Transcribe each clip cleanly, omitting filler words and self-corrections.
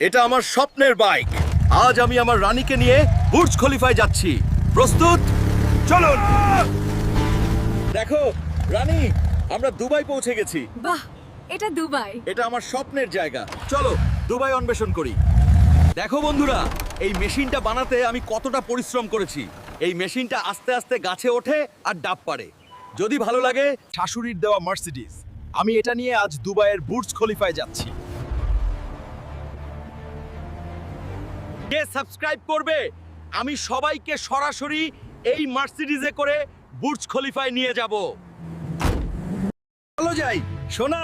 এটা আমার স্বপ্নের বাইক। আজ আমি আমার রানীকে নিয়ে বুর্জ খলিফায় যাচ্ছি। প্রস্তুত? চলুন। দেখো রানী, আমরা দুবাই পৌঁছে গেছি। বাহ, এটা দুবাই। এটা আমার স্বপ্নের জায়গা। চলো দুবাই অন্বেষণ করি। দেখো বন্ধুরা, এই মেশিনটা বানাতে আমি কতটা পরিশ্রম করেছি। এই মেশিনটা আস্তে আস্তে গাছে ওঠে আর ডাব পাড়ে। যদি ভালো লাগে, শাশুড়ির দেওয়া মার্সিডিজ। আমি এটা নিয়ে আজ দুবাইয়ের বুর্জ খলিফায় যাচ্ছি। কে সাবস্ক্রাইব করবে? আমি সবাইকে সরাসরি এই মার্সিডিজে করে বুর্জ খলিফায় নিয়ে যাব। চলো যাই। সোনা,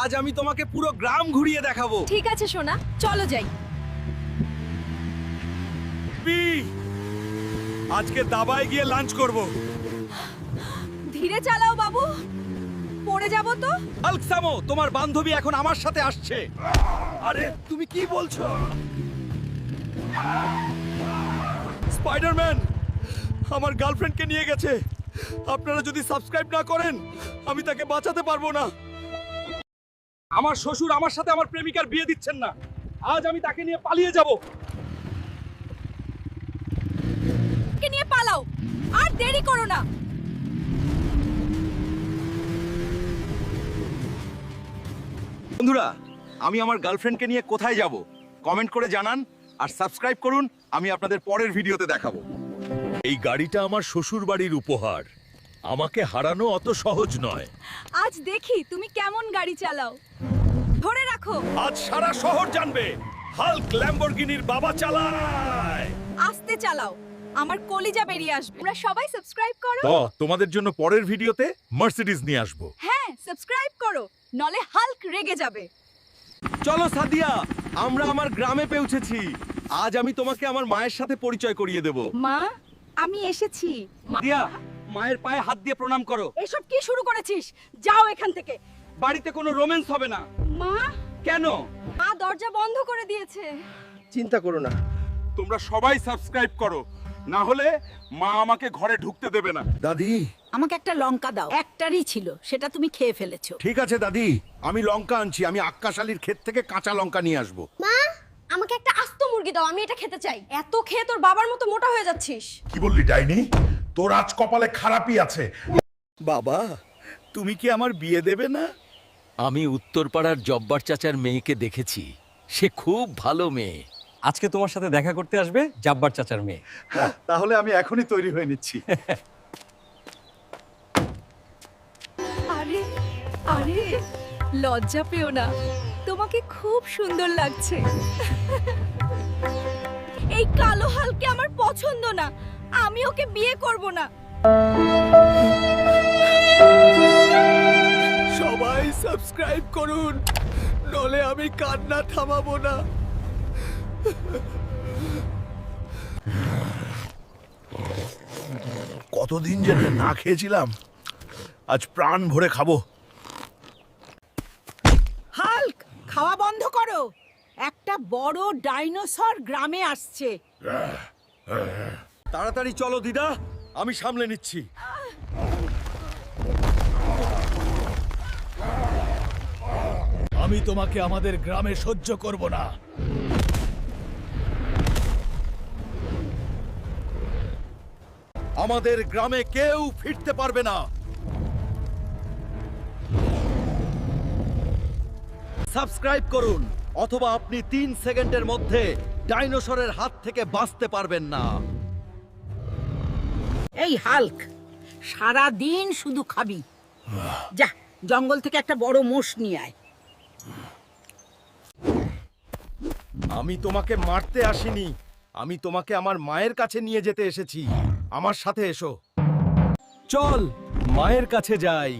আজ আমি তোমাকে পুরো গ্রাম ঘুরিয়ে দেখাবো। ঠিক আছে সোনা, চলো যাই। আজকে দাবায় গিয়ে লাঞ্চ করব। ধীরে চালাও বাবু, পড়ে যাব তো। আলকসামো, তোমার বান্ধবী এখন আমার সাথে আসছে। আরে তুমি কি বলছো? স্পাইডারম্যান আমার গার্লফ্রেন্ডকে নিয়ে গেছে। আপনারা যদি সাবস্ক্রাইব না করেন, আমি তাকে বাঁচাতে পারবো না। আমার শ্বশুর আমার সাথে আমার প্রেমিকার বিয়ে দিচ্ছেন না। আজ আমি তাকে নিয়ে পালিয়ে যাব। কে নিয়ে পালাও, আর দেরি করো না। বন্ধুরা, আমি আমার গার্লফ্রেন্ডকে নিয়ে কোথায় যাব কমেন্ট করে জানান, আর সাবস্ক্রাইব করুন। আমি আপনাদের পরের ভিডিওতে দেখাবো। এই গাড়িটা আমার শ্বশুর বাড়ির উপহার। আমাকে হারানো অত সহজ নয়। আজ দেখি তুমি কেমন গাড়ি চালাও। ধরে রাখো। আজ সারা শহর জানবে হাল্ক ল্যাম্বরগিনির বাবা চালায়। আস্তে চালাও, আমার কলিজা বেরিয়ে আসবে। তোমরা সবাই সাবস্ক্রাইব করো। তো তোমাদের জন্য পরের ভিডিওতে মার্সিডিজ নিয়ে আসবো। হ্যাঁ, সাবস্ক্রাইব করো, নলে হাল্ক রেগে যাবে। চলো সাদিয়া, আমরা আমার গ্রামে পৌঁছেছি। আজ আমি তোমাকে আমার মায়ের সাথে পরিচয় করিয়ে দেব। মা, আমি এসেছি। সাদিয়া, মায়ের পায়ে হাত দিয়ে প্রণাম করো। এসব কি শুরু করেছিস? যাও এখান থেকে। বাড়িতে কোনো রোম্যান্স হবে না। মা, কেন? মা দরজা বন্ধ করে দিয়েছে। চিন্তা করো না। তোমরা সবাই সাবস্ক্রাইব করো, না হলে মা আমাকে ঘরে ঢুকতে দেবে না। দাদি, আমাকে একটা লঙ্কা দাও। একটারই ছিল, সেটা তুমি খেয়ে ফেলেছো। ঠিক আছে দাদি, আমি লঙ্কা আনছি। আমি আক্কাশালীর ক্ষেত থেকে কাঁচা লঙ্কা নিয়ে আসবো। মা, আমাকে একটা আস্ত মুরগি দাও, আমি এটা খেতে চাই। এত খেয়ে তোর বাবার মতো মোটা হয়ে যাচ্ছিস। কি বললি ডাইনি? তোর আজ কপালে খারাপই আছে। বাবা, তুমি কি আমার বিয়ে দেবে না? আমি উত্তরপাড়ার জব্বার চাচার মেয়েকে দেখেছি। সে খুব ভালো মেয়ে। আজকে তোমার সাথে দেখা করতে আসবে জাব্বার চাচার মেয়ে। তাহলে আমি এখনই তৈরি হয়ে নিচ্ছি। আরে আরে, লজ্জা পেও না, তোমাকে খুব সুন্দর লাগছে। এই কালো হালকে আমার পছন্দ না, আমি ওকে বিয়ে করব না। সবাই সাবস্ক্রাইব করুন, নলে আমি কান্না থামাবো না। কতদিন যে না খেয়েছিলাম, আজ প্রাণ ভরে খাবো। হাল্ক, খাওয়া বন্ধ করো। একটা বড় ডাইনোসর গ্রামে আসছে। তাড়াতাড়ি চলো দিদা, আমি সামলে নিচ্ছি। আমি তোমাকে আমাদের গ্রামে সহ্য করব না। আমাদের গ্রামে কেউ ফিরতে পারবে না। সাবস্ক্রাইব করুন, অথবা আপনি 3 সেকেন্ডের মধ্যে ডাইনোসরের হাত থেকে বাঁচতে পারবেন না। এই হাল্ক, সারা দিন শুধু খাবি। যা, জঙ্গল থেকে একটা বড় মোষ নিয়ে আয়। আমি তোমাকে মারতে আসিনি, আমি তোমাকে আমার মায়ের কাছে নিয়ে যেতে এসেছি। আমার সাথে এসো। চল মায়ের কাছে যাই।